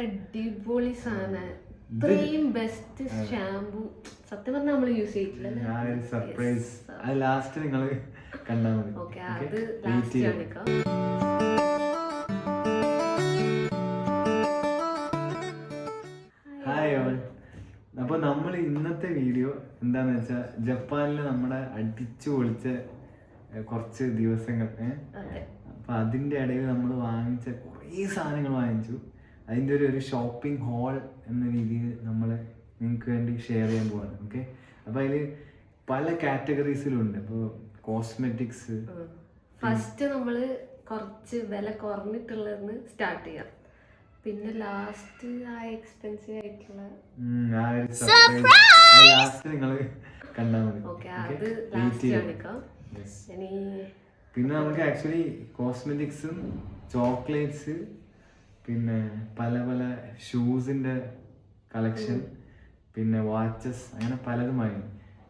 അടിപൊളി സാധനം. ഇത്രയും ബെസ്റ്റ് ഷാമ്പു സത്യം പറഞ്ഞാൽ നമ്മൾ യൂസ് ചെയ്തിട്ടില്ല. സർപ്രൈസ് അത് ലാസ്റ്റ് നിങ്ങൾ കണ്ടാൽ മതി. ഓക്കെ, അത് ലാസ്റ്റ് കാണിക്കാം. Hi all. അപ്പൊ നമ്മൾ ഇന്നത്തെ വീഡിയോ എന്താന്ന് വെച്ചാൽ ജപ്പാനിൽ നമ്മുടെ അടിച്ചു പൊളിച്ച കുറച്ച് ദിവസങ്ങൾ അപ്പൊ അതിന്റെ ഇടയിൽ നമ്മൾ വാങ്ങിച്ച കുറേ സാധനങ്ങൾ വാങ്ങിച്ചു. അതിൻ്റെ ഒരു ഷോപ്പിംഗ് ഹാൾ എന്ന രീതിയിൽ നമ്മൾ നിങ്ങൾക്ക് വേണ്ടി ഷെയർ ചെയ്യാൻ പോവാണ്. ഓക്കെ, അപ്പോൾ അതിൽ പല കാറ്റഗറീസിലുണ്ട്. അപ്പോൾ കോസ്മെറ്റിക്സ് ഫസ്റ്റ് നമ്മൾ കുറച്ച് വില കുറഞ്ഞിട്ടുള്ളതെന്ന് സ്റ്റാർട്ട് ചെയ്യാം. പിന്നെ ലാസ്റ്റ് ആ എക്സ്പെൻസീവ് ആയിട്ടുള്ള ലാസ്റ്റ് നിങ്ങൾ കണ്ടാൽ മതി. ഓക്കെ, അത് ലാസ്റ്റ് കാണിക്കാം. പിന്നെ നമുക്ക് ആക്ച്വലി കോസ്മെറ്റിക്സും ചോക്ലേറ്റ്സ് പിന്നെ പല പല ഷൂസിന്റെ കളക്ഷൻ പിന്നെ വാച്ചസ് അങ്ങനെ പലതുമായി.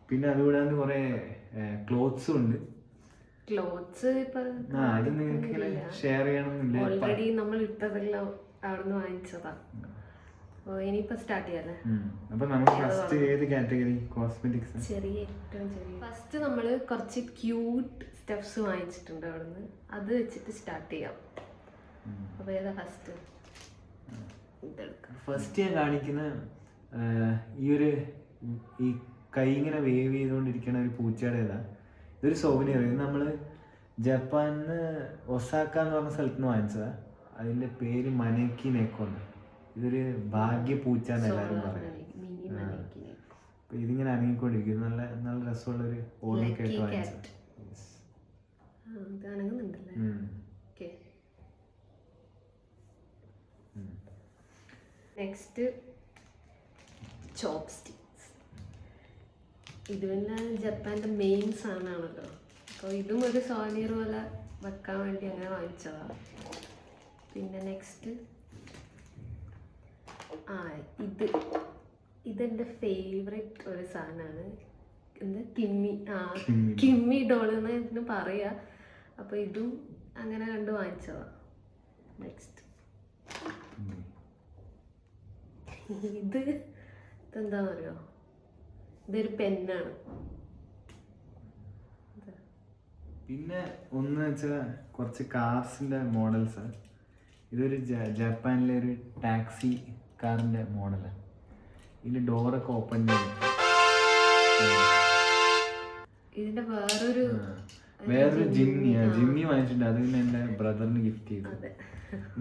പിന്നെ അതുകൂടാണ്ട് കുറെ ക്ലോത്ത്സും ഉണ്ട്. ക്ലോത്ത്സ് അത് നിങ്ങൾക്ക് ഇങ്ങനെ ഷെയർ ചെയ്യണമെന്നില്ല. ഓൾറെഡി നമ്മൾ ഇട്ടതെല്ലാം അവിടുന്ന് വാങ്ങിച്ചതാ. ഇനിയിപ്പോ സ്റ്റാർട്ട് ചെയ്യാല്ലേ. അപ്പൊ നമ്മൾ ഫസ്റ്റ് ഏത് കാറ്റഗറി? കോസ്മെറ്റിക്സ്. ഏറ്റവും ചെറിയ ഫസ്റ്റ് നമ്മൾ കുറച്ച് ക്യൂട്ട് സ്റ്റെപ്സ് വാങ്ങിച്ചിട്ടുണ്ട് അവിടുന്ന്. അത് വെച്ചിട്ട് സ്റ്റാർട്ട് ചെയ്യാം. അപ്പൊ ഏതാ ഫസ്റ്റ്? ഫസ്റ്റ് ഞാൻ കാണിക്കുന്ന ഈ കൈ ഇങ്ങനെ വേവ് ചെയ്തുകൊണ്ടിരിക്കുന്ന ഒരു പൂച്ചയുടെ ഇതാ. ഇതൊരു സോവനിയർ. ഇത് നമ്മള് ജപ്പാനിന്ന് ഒസാക്ക എന്ന് പറഞ്ഞ സ്ഥലത്ത് നിന്ന് വാങ്ങിച്ചതാ. അതിന്റെ പേര് മനേക്കി നെക്കോന്ന്. ഇതൊരു ഭാഗ്യ പൂച്ച എന്ന് എല്ലാവരും പറയും. അപ്പൊ ഇതിങ്ങനെ അനങ്ങിക്കൊണ്ടിരിക്കും. നല്ല നല്ല രസമുള്ള ഒരു ഓർമ്മയൊക്കെ ആയിട്ട് വാങ്ങിച്ചത്. Next chopsticks. ഇത് പിന്നെ ജപ്പാൻ്റെ മെയിൻ സാധനമാണല്ലോ. അപ്പോൾ ഇതും ഒരു സോനിയർ പോലെ വെക്കാൻ വേണ്ടി അങ്ങനെ വാങ്ങിച്ചതാണ്. പിന്നെ നെക്സ്റ്റ് ഇതെൻ്റെ ഫേവറേറ്റ് ഒരു സാധനമാണ്. എന്താ കിമ്മി ഡോൾ എന്ന് പറയാ. അപ്പോൾ ഇതും അങ്ങനെ കണ്ട് വാങ്ങിച്ചതാണ്. നെക്സ്റ്റ് ഇതെന്താന്ന് അറിയോ? ഇതൊരു പെന്നാണ്. പിന്നെ ഒന്ന് വെച്ചാൽ കുറച്ച് കാർസിന്റെ മോഡൽസ്. ഇതൊരു ജപ്പാനിലെ ഒരു ടാക്സി കാറിന്റെ മോഡലാണ്. ഇതിന്റെ ഡോറൊക്കെ ഓപ്പൺ ചെയ്യും. ഇതിന്റെ വേറൊരു ജിമ്മി വാങ്ങിച്ചിട്ടുണ്ട്. അത് പിന്നെ എൻ്റെ ബ്രദറിന് ഗിഫ്റ്റ് ചെയ്തു.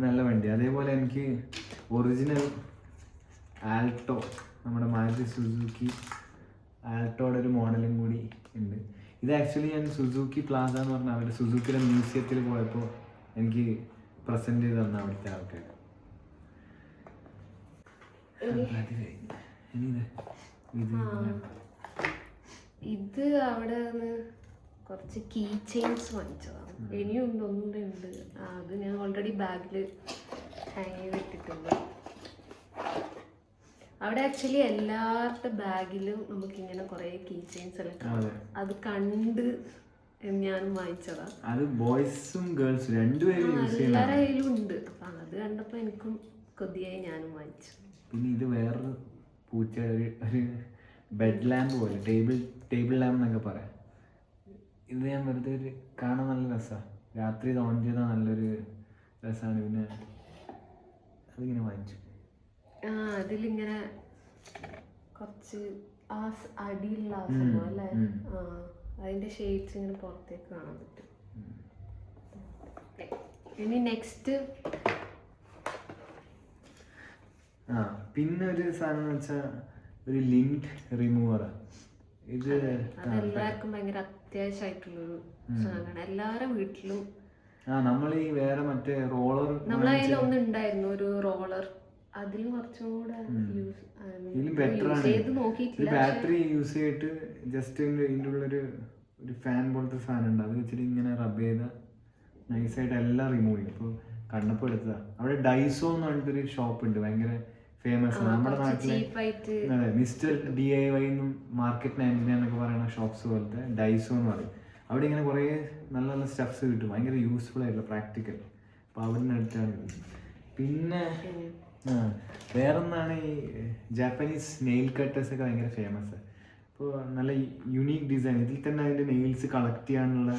നല്ല വണ്ടി. അതേപോലെ എനിക്ക് ഒറിജിനൽ ആൾട്ടോ, നമ്മുടെ മാരുതി സുസുക്കി ആൾട്ടോയുടെ ഒരു മോഡലും കൂടി ഉണ്ട്. ഇത് ആക്ച്വലി ഞാൻ സുസുക്കി പ്ലാസ എന്ന് പറഞ്ഞാൽ അവരുടെ സുസുക്കിയുടെ മ്യൂസിയത്തിൽ പോയപ്പോൾ എനിക്ക് പ്രസന്റ് ചെയ്ത് തന്ന അവിടുത്തെ ആൾക്കാർ. ഇത് അവിടെ കുറച്ച് കീ ചെയിൻസ് വാങ്ങിച്ചതാണ്. ഇനിയും ഒന്നുണ്ട്. അത് ഞാൻ ഓൾറെഡി ബാഗിൽ ഹാങ് ചെയ്തിട്ടിട്ടുണ്ട്. അവിടെ ആക്ച്വലി എല്ലാവരുടെ ബാഗിലും നമുക്കിങ്ങനെ കുറേ കീ ചെയിൻസ് എല്ലാം കാണാം. അത് കണ്ട് ഞാനും വാങ്ങിച്ചതാ. അത് ബോയ്സും ഗേൾസും രണ്ടുപേരും എല്ലാവരുടെ കയ്യിലും ഉണ്ട്. അപ്പൊ അത് കണ്ടപ്പോ എനിക്കും കൊതിയായി, ഞാനും വാങ്ങിച്ചു. പിന്നെ ഇത് വേറൊരു പൂച്ച, ഒരു ബെഡ് ലാമ്പ് പോലെ, ടേബിൾ ലാമ്പ് എന്നൊക്കെ പറയാം. ഇത് ഞാൻ വെറുതെ ഒരു കാണാൻ നല്ല രസമാണ്. രാത്രി ഇത് ഓൺ ചെയ്താൽ നല്ലൊരു രസമാണ്. പിന്നെ അതിങ്ങനെ വാങ്ങിച്ചു. അതിലിങ്ങനെ കുറച്ച് അടിയുള്ള സംഭവം അല്ലേ, അതിന്റെ ഷെയ്ഡ്സ് ഇങ്ങനെ പുറത്തേക്ക് കാണാൻ പറ്റും. ഇനി നെക്സ്റ്റ് പിന്നെ ഒരു സാധനം എന്ന് വെച്ചാൽ ഒരു ലിങ്ക് റിമൂവറാണ്. ഇത് അതെല്ലാവർക്കും ഭയങ്കര അത്യാവശ്യമായിട്ടുള്ളൊരു സാധനമാണ്. എല്ലാവരുടെ വീട്ടിലും നമ്മൾ ഈ വേറെ മറ്റേ റോളർ നമ്മളതിൽ ഒന്നുണ്ടായിരുന്നു, ഒരു റോളർ. അതിലും കുറച്ചും കൂടെ ബാറ്ററി യൂസ് ചെയ്തിട്ട് ജസ്റ്റ് ഇതിൻ്റെ ഉള്ളൊരു ഫാൻ പോലത്തെ സാധനം ഉണ്ട്. അത് വെച്ചിട്ട് ഇങ്ങനെ റബ്ബ് ചെയ്ത നൈസായിട്ട് എല്ലാം റിമൂവ് ചെയ്യും. അപ്പോൾ കണ്ണപ്പോൾ എടുത്തതാണ്. അവിടെ ഡൈസോ എന്ന് പറഞ്ഞിട്ടൊരു ഷോപ്പ് ഉണ്ട്, ഭയങ്കര ഫേമസ്. നമ്മുടെ നാട്ടിലെ അതെ മിസ്റ്റർ DIY എന്നും മാർക്കറ്റ് 99 എന്നൊക്കെ പറയുന്ന ഷോപ്സ് പോലത്തെ ഡൈസോ എന്ന് പറയും. അവിടെ ഇങ്ങനെ കുറേ നല്ല നല്ല സ്റ്റഫ്സ് കിട്ടും. ഭയങ്കര യൂസ്ഫുൾ ആയിട്ടുള്ള പ്രാക്ടിക്കൽ. അപ്പോൾ അവിടെ നിന്ന് എടുത്താണ്. പിന്നെ വേറൊന്നാണ് ഈ ജാപ്പനീസ് നെയിൽ കട്ടേഴ്സ് ഒക്കെ ഭയങ്കര ഫേമസ്. അപ്പോൾ നല്ല യുണീക്ക് ഡിസൈൻ. ഇതിൽ തന്നെ അതിൻ്റെ നെയിൽസ് കളക്ട് ചെയ്യാനുള്ള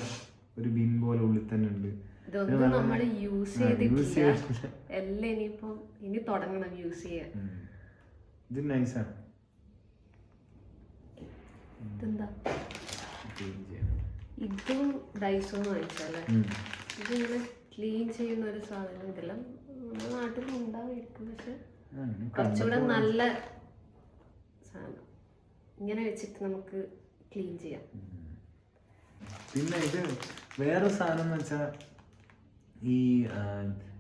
ഒരു ബിൻ പോലെ ഉള്ളിൽ തന്നെ ഉണ്ട്. ഇതൊന്നും നമ്മൾ യൂസ് ചെയ്തിട്ടില്ല. എല്ലാം ഇനിയിപ്പം ഇനി തുടങ്ങണം യൂസ് ചെയ്യാൻ. ഇത് നൈസാണ്. ഇതെന്താ? ഇതും ഡൈസോന്ന് വാങ്ങിച്ചല്ലേ. ഇതിങ്ങനെ ക്ലീൻ ചെയ്യുന്ന ഒരു സാധനം. ഇതെല്ലാം നമ്മുടെ നാട്ടിൽ ഉണ്ടാവുമായിരിക്കും, പക്ഷെ കുറച്ചുകൂടെ നല്ല സാധനം. ഇങ്ങനെ വെച്ചിട്ട് നമുക്ക് ക്ലീൻ ചെയ്യാം. പിന്നെ ഇത് വേറെ സാധനം എന്ന് വെച്ചാൽ ഈ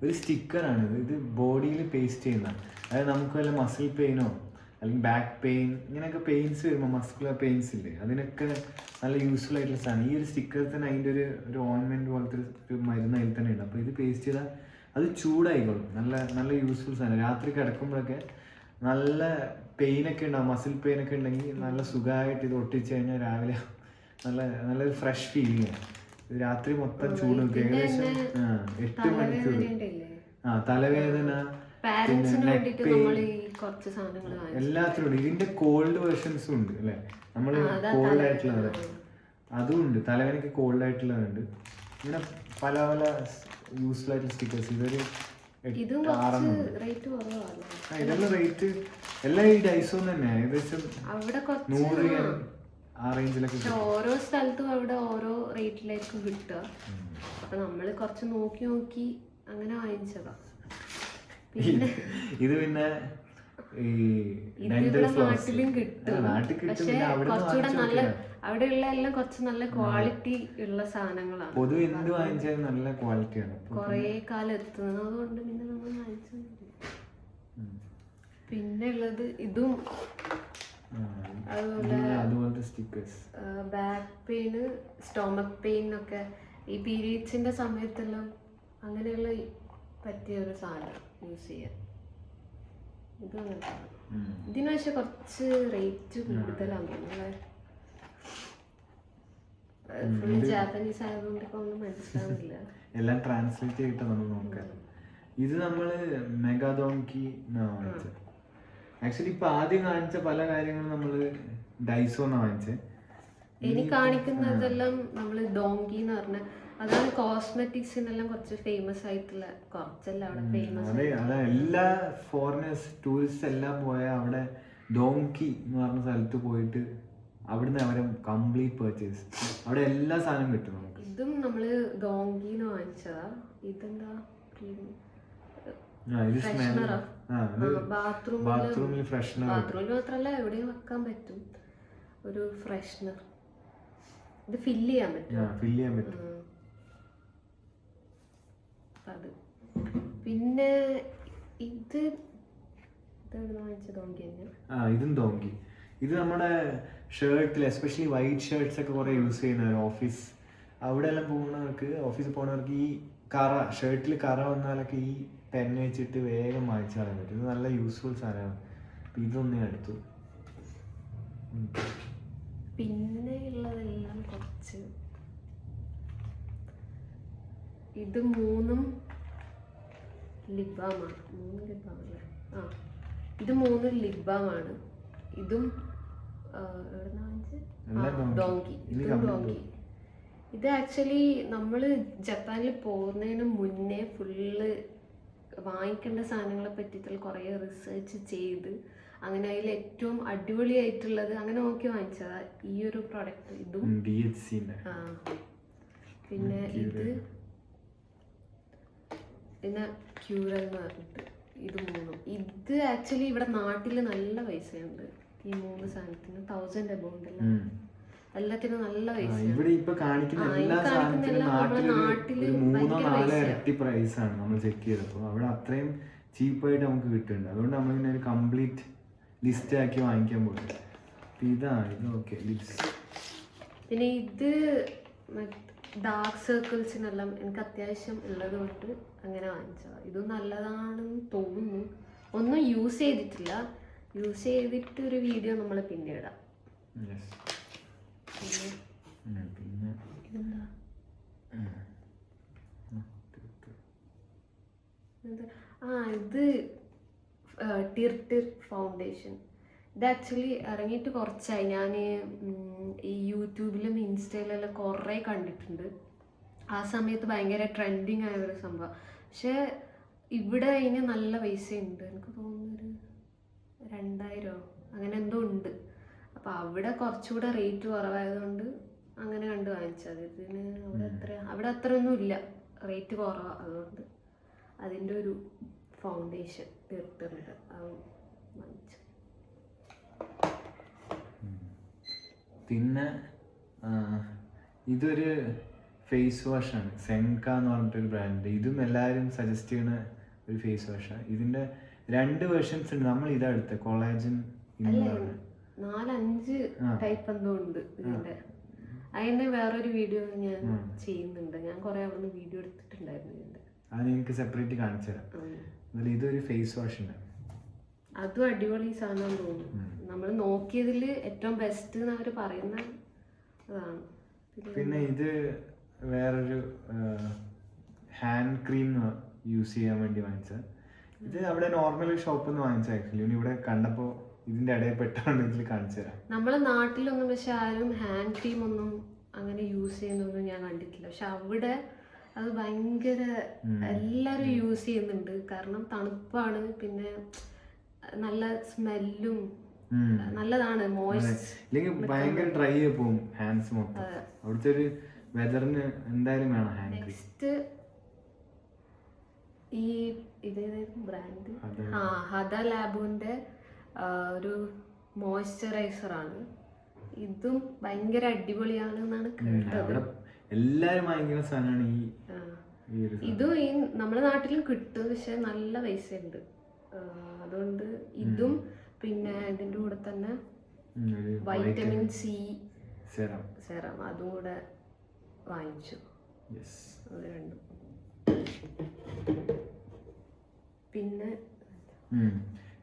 ഒരു സ്റ്റിക്കറാണ്. ഇത് ബോഡിയിൽ പേസ്റ്റ് ചെയ്യുന്ന, അതായത് നമുക്ക് വല്ല മസിൽ പെയിനോ അല്ലെങ്കിൽ ബാക്ക് പെയിൻ ഇങ്ങനെയൊക്കെ പെയിൻസ് വരുമ്പോൾ, മസ്കുലർ പെയിൻസ് ഇല്ലേ, അതിനൊക്കെ നല്ല യൂസ്ഫുൾ ആയിട്ടുള്ള സാധനം. ഈ ഒരു സ്റ്റിക്കർ തന്നെ അതിൻ്റെ ഒരു ഓയിൻമെൻറ്റ് പോലത്തെ ഒരു മരുന്ന് അതിൽ തന്നെ ഉണ്ട്. അപ്പോൾ ഇത് പേസ്റ്റ് ചെയ്താൽ അത് ചൂടായിക്കോളും. നല്ല നല്ല യൂസ്ഫുൾ സാധനം. രാത്രി കിടക്കുമ്പോഴൊക്കെ നല്ല പെയിനൊക്കെ ഉണ്ടാവും, മസിൽ പെയിനൊക്കെ ഉണ്ടെങ്കിൽ നല്ല സുഖമായിട്ട് ഇത് ഒട്ടിച്ച് കഴിഞ്ഞാൽ രാവിലെ നല്ലൊരു ഫ്രഷ് ഫീലിംഗ് ആണ്. രാത്രി മൊത്തം ചൂട് നിൽക്കും. ഏകദേശം 8 മണിക്കൂർ. തലവേദന, എല്ലാത്തിനും. ഇതിന്റെ കോൾഡ് വേർഷൻസും ഉണ്ട് അല്ലെ, നമ്മള് കോൾഡ് ആയിട്ടുള്ളത് അതും ഉണ്ട്. തലവേദനയ്ക്ക് കോൾഡ് ആയിട്ടുള്ളതുണ്ട്. ഇങ്ങനെ പല പല യൂസ്ഫുൾ ആയിട്ടുള്ള സ്റ്റിക്കേഴ്സ്. ഇതൊരു 8-6 ഇതെല്ലാം റേറ്റ് എല്ലാം ഈ ഡൈസോ തന്നെ ഏകദേശം 100 ആ റേഞ്ചിലൊക്കെ. ഓരോ സ്ഥലത്തും അവിടെ ഓരോ റേറ്റിലായിരിക്കും കിട്ടുക. അപ്പൊ നമ്മള് കുറച്ച് നോക്കി അങ്ങനെ വാങ്ങിച്ചതാ. ഇത് പിന്നെ നാട്ടിലും കിട്ടും, പക്ഷെ കുറച്ചുകൂടെ നല്ല അവിടെയുള്ള എല്ലാം കുറച്ച് നല്ല ക്വാളിറ്റി ഉള്ള സാധനങ്ങളാണ്. പൊതുവെ എന്ത് വാങ്ങിച്ചാലും നല്ല ക്വാളിറ്റിയാണ്, കൊറേ കാലം എത്തുന്നത്. അതുകൊണ്ട് പിന്നെ നമ്മൾ വാങ്ങിച്ചു. പിന്നെ ഉള്ളത് ഇതും അതുപോലത്തെ സ്റ്റിക്കേഴ്സ്. ബാക്ക് പെയിന്, സ്റ്റൊമക് പെയിനൊക്കെ ഈ പീരീഡ്സിന്റെ സമയത്തെല്ലാം അങ്ങനെയുള്ള പറ്റിയ ഒരു സാധനം യൂസ് ചെയ്യാൻ. ഇതും ഇതിന് പക്ഷെ കുറച്ച് റേറ്റ് കൂടുതലാണ്. ഫുള്ള് ജാപ്പനീസ് ആയതുകൊണ്ട് ഇപ്പൊ ഒന്നും മനസ്സിലാവില്ല. എല്ലാം ട്രാൻസ്ലേറ്റ് ചെയ്തിട്ട് നമ്മൾ നോക്കാം. ഇത് നമ്മള് മെഗാഡോങ്കി വാങ്ങിച്ചത്. ആക്ച്വലി ഇപ്പൊ ആദ്യം കാണിച്ച പല കാര്യങ്ങളും നമ്മള് ഡൈസോന്ന് വാങ്ങിച്ചത്. ഇനി കാണിക്കുന്നതെല്ലാം നമ്മള് ഡോങ്കി എന്ന് പറഞ്ഞ, അതാണ് കോസ്മെറ്റിക്സിനെല്ലാം കുറച്ച് ഫേമസ് ആയിട്ടുള്ള, കുറച്ചല്ല അവിടെ ഫേമസ്. അതെ, എല്ലാ ഫോറിനേഴ്സ് ടൂറിസ്റ്റ് എല്ലാം പോയ അവിടെ ഡോങ്കി എന്ന് പറഞ്ഞ സ്ഥലത്ത് പോയിട്ട് അവിടുന്ന് അവരെ കംപ്ലീറ്റ് പർച്ചേസ്. അവിടെ എല്ലാ സാധനവും കിട്ടും നമുക്ക്. ഇതും നമ്മള് ഡോങ്കിന്ന് വാങ്ങിച്ചതാ. ഇതെന്താ? ബാത്റൂമിൽ ഫ്രഷ്നർ. ബാത്റൂമിൽ മാത്രല്ല എവിടെയും വെക്കാൻ പറ്റും ഒരു ഫ്രഷ്നർ. ഇത് ഫില്ല് ചെയ്യാൻ പറ്റും. അത് പിന്നെ ഇതും ഡോങ്കി. ഇത് നമ്മുടെ ഷർട്ടിൽ, എസ്പെഷ്യലി വൈറ്റ് ഷർട്ട്സ് ഒക്കെ കുറെ യൂസ് ചെയ്യുന്നവർ, ഓഫീസ് അവിടെ എല്ലാം പോകുന്നവർക്ക്, ഓഫീസിൽ പോകുന്നവർക്ക് ഈ ഷർട്ടിൽ കറ വന്നാലൊക്കെ ഈ പെൻ വെച്ചിട്ട് വേഗം മായ്ച്ചു കളയാൻ പറ്റും. ഇത് നല്ല യൂസ്ഫുൾ സാധനമാണ്. അപ്പം ഇതൊന്നും എടുത്തു. പിന്നെ ഉള്ളതെല്ലാം കുറച്ച് ഇത് 3 ലിപ് ബാമാണ്. 3 ലിപ് ബാമല്ലേ? ഇത് 3 ലിപ് ബാമാണ്. ഇതും ഡോങ്കി. ഇതും ഡോങ്കി. ഇത് ആക്ച്വലി നമ്മൾ ജപ്പാനിൽ പോകുന്നതിന് മുന്നേ ഫുള്ള് വാങ്ങിക്കേണ്ട സാധനങ്ങളെ പറ്റിയിട്ടുള്ള കുറേ റിസർച്ച് ചെയ്ത് അങ്ങനെ അതിൽ ഏറ്റവും അടിപൊളിയായിട്ടുള്ളത് അങ്ങനെ നോക്കി വാങ്ങിച്ചതാ ഈ ഒരു പ്രൊഡക്റ്റ്. ഇതും പിന്നെ പിന്നെ ക്യൂറൽ എന്ന് പറഞ്ഞിട്ട് ഇത് 3. ഇത് ആക്ച്വലി ഇവിടെ നാട്ടിൽ നല്ല പൈസയുണ്ട് ഈ 3 സാധനത്തിന്. 1000 എബോണ്ട് എല്ലാത്തിനും നല്ല പൈസ. ഇവിടെ ഇപ്പൊ കാണിക്കുന്ന എല്ലാ സാധനത്തിനും നാട്ടില് 3-4 ഇരട്ടി പ്രൈസ് ആണ് നമ്മൾ ചെക്ക് ചെയ്തപ്പോൾ. അവിടെ അത്രയും ചീപ്പായിട്ട് നമുക്ക് കിട്ടുന്നുണ്ട്. അതുകൊണ്ട് നമ്മളിങ്ങനെ ഒരു കംപ്ലീറ്റ് ലിസ്റ്റ് ആക്കി വാങ്ങിക്കാൻ പോകുന്നത്. ഇത് ഓക്കെ ലിപ്സ്. പിന്നെ ഇത് ഡാർക്ക് സർക്കിൾസിനെല്ലാം എനിക്ക് അത്യാവശ്യം ഉള്ളത് കൊണ്ട് അങ്ങനെ വാങ്ങിച്ചതാണ്. ഇതും നല്ലതാണെന്ന് തോന്നുന്നു. ഒന്നും യൂസ് ചെയ്തിട്ടില്ല. യൂസ് ചെയ്തിട്ട് ഒരു വീഡിയോ നമ്മൾ പിന്നെ ഇടാം. പിന്നെ ഇതെന്താ? ഇത് ടിർ ഫൗണ്ടേഷൻ. ഇത് ആക്ച്വലി ഇറങ്ങിയിട്ട് കുറച്ചായി. ഞാൻ ഈ യൂട്യൂബിലും ഇൻസ്റ്റയിലെല്ലാം കുറേ കണ്ടിട്ടുണ്ട്. ആ സമയത്ത് ഭയങ്കര ട്രെൻഡിങ് ആയ ഒരു സംഭവം. പക്ഷേ ഇവിടെ അതിന് നല്ല പൈസയുണ്ട്. എനിക്ക് തോന്നുന്നൊരു 2000 അങ്ങനെ എന്തോ ഉണ്ട്. അപ്പോൾ അവിടെ കുറച്ചുകൂടെ റേറ്റ് കുറവായതുകൊണ്ട് അങ്ങനെ കണ്ട് വാങ്ങിച്ചത്. ഇതിന് അവിടെ അത്രയൊന്നും ഇല്ല, റേറ്റ് കുറവാണ്. അതുകൊണ്ട് അതിൻ്റെ ഒരു ഫൗണ്ടേഷൻ തീർത്തിട്ടുണ്ട്, അത് വാങ്ങിച്ചു. പിന്നെ ഇതൊരു ഫേസ് വാഷാണ്, സെൻക എന്ന് പറഞ്ഞിട്ടൊരു ബ്രാൻഡ്. ഇതും എല്ലാവരും സജസ്റ്റ് ചെയ്യുന്ന ഒരു ഫേസ് വാഷാണ്. ഇതിൻ്റെ 2 വേർഷൻസ് ഉണ്ട്. നമ്മൾ ഇതാ എടുത്ത കൊളാജൻ 4-5 ടൈപ്പ് എന്തോ ഉണ്ട് ഇതിൻ്റെ. അതിൻ്റെ വേറൊരു വീഡിയോ ഞാൻ ചെയ്യുന്നുണ്ട്. ഞാൻ കുറേ അവിടെ നിന്ന് വീഡിയോ എടുത്തിട്ടുണ്ടായിരുന്നു ഇതിൻ്റെ. അത് എനിക്ക് സെപ്പറേറ്റ് കാണിച്ചു തരാം. ഇതൊരു ഫേസ് വാഷ് ഉണ്ട്, അതും അടിപൊളി സാധനം തോന്നുന്നു. നമ്മൾ നോക്കിയതിൽ ഏറ്റവും ബെസ്റ്റ് എന്ന് അവർ പറയുന്ന അതാണ്. പിന്നെ ഇത് വേറൊരു ഹാൻഡ് ക്രീം യൂസ് ചെയ്യാൻ വേണ്ടി വാങ്ങിച്ചത്. ഇത് അവിടെ നോർമൽ ഷോപ്പിൽ നിന്ന് വാങ്ങിച്ചത്. ആക്ച്വലി ഇവിടെ കണ്ടപ്പോൾ ഇതിൻ്റെ ഇടയിൽ പെട്ടാണ് ഇതിൽ കാണിച്ചു തരാം. നമ്മളെ നാട്ടിലൊന്നും പക്ഷെ ആരും ഹാൻഡ് ക്രീം ഒന്നും അങ്ങനെ യൂസ് ചെയ്യുന്നൊന്നും ഞാൻ കണ്ടിട്ടില്ല. പക്ഷെ അവിടെ അത് ഭയങ്കര എല്ലാവരും യൂസ് ചെയ്യുന്നുണ്ട്. കാരണം തണുപ്പാണ്, പിന്നെ നല്ല സ്മെല്ലും നല്ലതാണ്. ഇല്ലെങ്കിൽ ഭയങ്കര ഡ്രൈ ആയി പോകും ഹാൻഡ്സ് മൊത്തം. അവിടുത്തെ ഒരു വെതറിന് എന്തായാലും വേണം ഹാൻഡ് ക്രീം. നെക്സ്റ്റ് ഈ ഇതേതായിരുന്നു ബ്രാൻഡ്? ഹദ ലാബുവിൻ്റെ ഒരു മോയ്സ്ചറൈസർ ആണ്. ഇതും ഭയങ്കര അടിപൊളിയാണ് എന്നാണ് കേട്ടത്. എല്ലാരും വാങ്ങിക്കുന്ന സാധനമാണ് ഇതും ഈ നമ്മുടെ നാട്ടിലും കിട്ടും, പക്ഷെ നല്ല പൈസ ഉണ്ട്. അതുകൊണ്ട് ഇതും പിന്നെ ഇതിൻ്റെ കൂടെ തന്നെ വൈറ്റമിൻ സി സെറം അതും കൂടെ വാങ്ങിച്ചു. അത് രണ്ടും.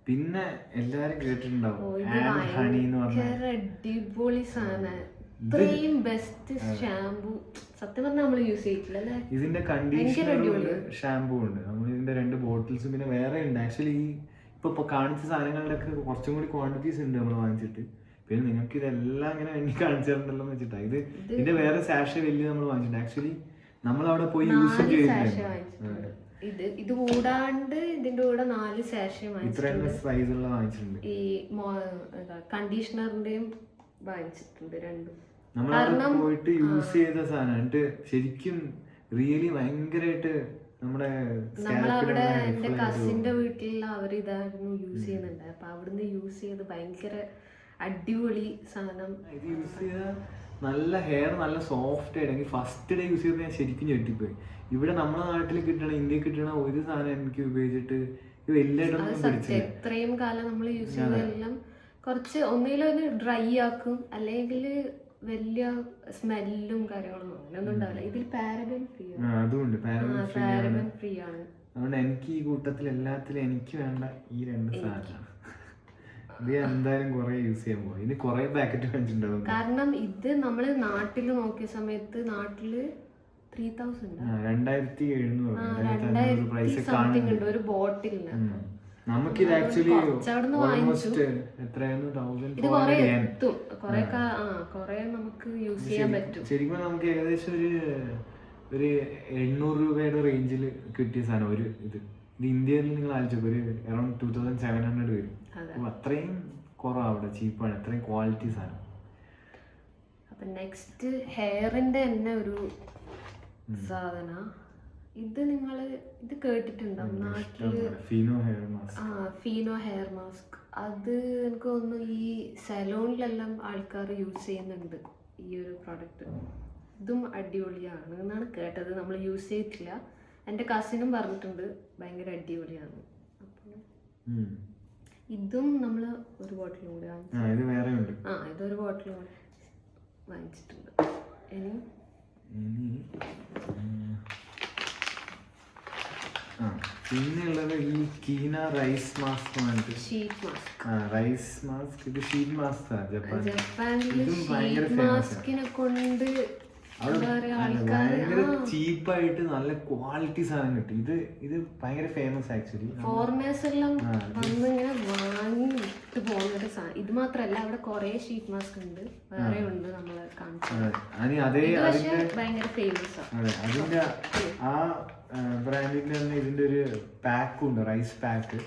പിന്നെ എല്ലാരും കേട്ടിട്ടുണ്ടാവും അടിപൊളി സാധനം. ഇത്രയും ബെസ്റ്റ് ഷാമ്പു സത്യം പറഞ്ഞാൽ നമ്മൾ യൂസ് ചെയ്തിട്ടില്ല അല്ലേ? ഇതിന്റെ കണ്ടീഷണറും ഷാമ്പൂ ഉണ്ട്. നമ്മൾ ഇതിന്റെ 2 ബോട്ടിൽസും പിന്നെ വേറെ ഉണ്ട്. ആക്ച്വലി ഇപ്പൊ കാണിച്ച സാധനങ്ങളുടെ ഒക്കെ കുറച്ചും കൂടി ക്വാണ്ടിറ്റീസ് ഉണ്ട് നമ്മൾ വാങ്ങിച്ചിട്ട്. പിന്നെ നിങ്ങൾക്ക് ഇതെല്ലാം ഇങ്ങനെ എണ്ണി കാണിച്ചു തരണ്ടല്ലോ എന്ന് വെച്ചിട്ടാ. ഇതിന്റെ വേറെ സാഷെ വലിയ നമ്മൾ വാങ്ങിച്ചിട്ടുണ്ട്. ആക്ച്വലി നമ്മൾ അവിടെ പോയി യൂസ് ചെയ്തിട്ടുണ്ട്. ഇത് കൂടാണ്ട് ഇതിന്റെ കൂടെ 4 സാഷെ വാങ്ങിച്ചിട്ടുണ്ട്. ഈ കണ്ടീഷണറിന്റെയും വാങ്ങിച്ചിട്ടുണ്ട്, രണ്ടും. നമ്മളവിടെ പോയിട്ട് യൂസ് ചെയ്ത സാധനം ശരിക്കും റിയലി ഭയങ്കരമായിട്ട് നമ്മളവിടെ എന്റെ കസിന്റെ വീട്ടിൽ അവർ ഇതായിരുന്നു യൂസ് ചെയ്യുന്നുണ്ട്. അപ്പൊ അവിടുന്ന് യൂസ് ചെയ്ത് ഭയങ്കര അടിപൊളി സാധനം. ഇത് യൂസ് ചെയ്ത നല്ല ഹെയർ നല്ല സോഫ്റ്റ് ആയിട്ട് ഫസ്റ്റ് ഡേ യൂസ് ചെയ്ത് ഞാൻ ശരിക്കും ഞെട്ടിപ്പോയി. ഇവിടെ നമ്മുടെ നാട്ടിൽ കിട്ടണ ഇന്ത്യയിൽ കിട്ടണ ഒരു സാധനം എനിക്ക് ഉപയോഗിച്ചിട്ട് ഇത്രയും കാലം നമ്മൾ യൂസ് ചെയ്തതെല്ലാം കുറച്ച് ഒന്നിലും ഡ്രൈ ആക്കും, അല്ലെങ്കിൽ വലിയ സ്മെല്ലും കാര്യങ്ങളും അങ്ങനെയൊന്നും ഉണ്ടാവില്ല. ഇതിൽ പാരബൻ ഫ്രീ ആണ്. അതുകൊണ്ട് പാരബൻ ഫ്രീ ആണ്. അതുകൊണ്ട് എനിക്ക് ഈ കൂട്ടത്തിൽ എല്ലാത്തിലും എനിക്ക് വേണ്ട ഈ 2 സാധനമാണ്. ഇത് എന്തായാലും കുറെ യൂസ് ചെയ്യാൻ പോകും. ഇനി കുറെ പാക്കറ്റ് വാങ്ങിച്ചിട്ടുണ്ടാവും. കാരണം ഇത് നമ്മള് നാട്ടില് നോക്കിയ സമയത്ത് നാട്ടില് 2700 ഒരു ബോട്ടിലിന്. നമുക്കിത് ആക്ച്വലി നമുക്ക് യൂസ് ചെയ്യാൻ പറ്റും. ശരിക്കും നമുക്ക് ഏകദേശം ഒരു 800 രൂപയുടെ റേഞ്ചിൽ കിട്ടിയ സാധനം. ഇത് ഇന്ത്യയിൽ നിങ്ങൾ ആലോചിച്ചപ്പോൾ ഒരു അറൌണ്ട് 2700 വരും. അത്രയും കുറവാണ് അവിടെ, ചീപ്പാണ്, അത്രയും ക്വാളിറ്റി സാധനം. അപ്പൊ നെക്സ്റ്റ് ഹെയറിന്റെ തന്നെ ഒരു സാധന. ഇത് നിങ്ങൾ ഇത് കേട്ടിട്ടുണ്ടാവും നാട്ടില്, pheno hair mask. Pheno hair mask. അത് എനിക്ക് തോന്നുന്നു ഈ സലൂണിലെല്ലാം ആൾക്കാർ യൂസ് ചെയ്യുന്നുണ്ട് ഈ ഒരു പ്രോഡക്റ്റ്. ഇതും അടിപൊളിയാണ് എന്നാണ് കേട്ടത്. നമ്മൾ യൂസ് ചെയ്തിട്ടില്ല. എൻ്റെ കസിനും പറഞ്ഞിട്ടുണ്ട് ഭയങ്കര അടിപൊളിയാണ്. ഇതും നമ്മൾ ഒരു ബോട്ടിലും കൂടി ഇതൊരു ബോട്ടിലും കൂടി വാങ്ങിച്ചിട്ടുണ്ട്. ഇനി പിന്നെയുള്ളത് ഈ Keana rice mask. Rice mask. ഇത് ഷീറ്റ് മാസ്ക്. ജപ്പാനിൽ ഷീറ്റ് മാസ്കിനെ കൊണ്ട് എന്താ പറയാ, ഭയങ്കര ചീപ്പായിട്ട് നല്ല ക്വാളിറ്റി സാധനം കിട്ടും. ഇത് ഭയങ്കര ഫേമസ് ആക്ച്വലി. ഫോറിനേഴ്സ് എല്ലാം വന്നിങ്ങനെ വാങ്ങി വിട്ട് പോകുന്നൊരു സാധനം. ഇത് മാത്രല്ല, അവിടെ കുറെ ഷീറ്റ് മാസ്ക് ഉണ്ട്, വേറെ ഉണ്ട് നമ്മള് കാണിച്ചത്. പക്ഷെ ഭയങ്കര ഫേമസ് ആണ്. അതെ, അതിന്റെ ആ ബ്രാൻഡിന്റെ തന്നെ ഇതിന്റെ ഒരു പാക്കും ഉണ്ട്, റൈസ് പാക്ക്.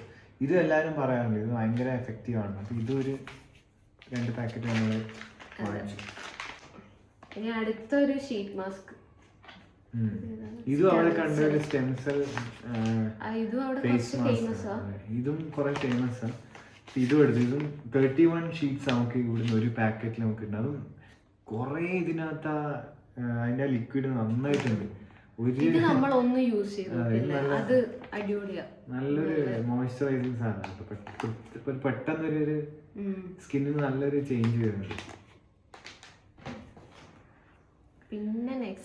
ഇത് എല്ലാവരും പറയാറുണ്ട് ഇത് ഭയങ്കര എഫക്റ്റീവ് ആണ്. അപ്പൊ ഇതൊരു 2 പാക്കറ്റ് നമ്മൾ വാങ്ങിച്ചു. ഇനി അടുത്തൊരു ഷീറ്റ് മാസ്ക്, ഇതും അവിടെ കണ്ട ഒരു സ്റ്റെം സെൽ ഇതും അവിടെ ഫേസ് മാസ്ക്. ഇതും കുറെ ഫേമസ് ആണ്. ഇതും എടുത്തു. ഇതും 31 ഷീറ്റ്സ് നമുക്ക് ഇവിടുന്ന് ഒരു പാക്കറ്റിൽ നമുക്ക് ഉണ്ട്. അതും കുറെ ഇതിനകത്ത് അതിന്റെ ലിക്വിഡ് നന്നായിട്ടുണ്ട്. നമ്മളൊന്ന് യൂസ് ചെയ്തിട്ടില്ല, അത് അടിപൊളിയാ. നല്ലൊരു മോയ്സ്ചറൈസിങ് സാധനം. പെട്ടെന്നൊരു സ്കിന്നിന് നല്ലൊരു ചേഞ്ച് വരുന്നുണ്ട്. പിന്നെ നെക്സ്റ്റ്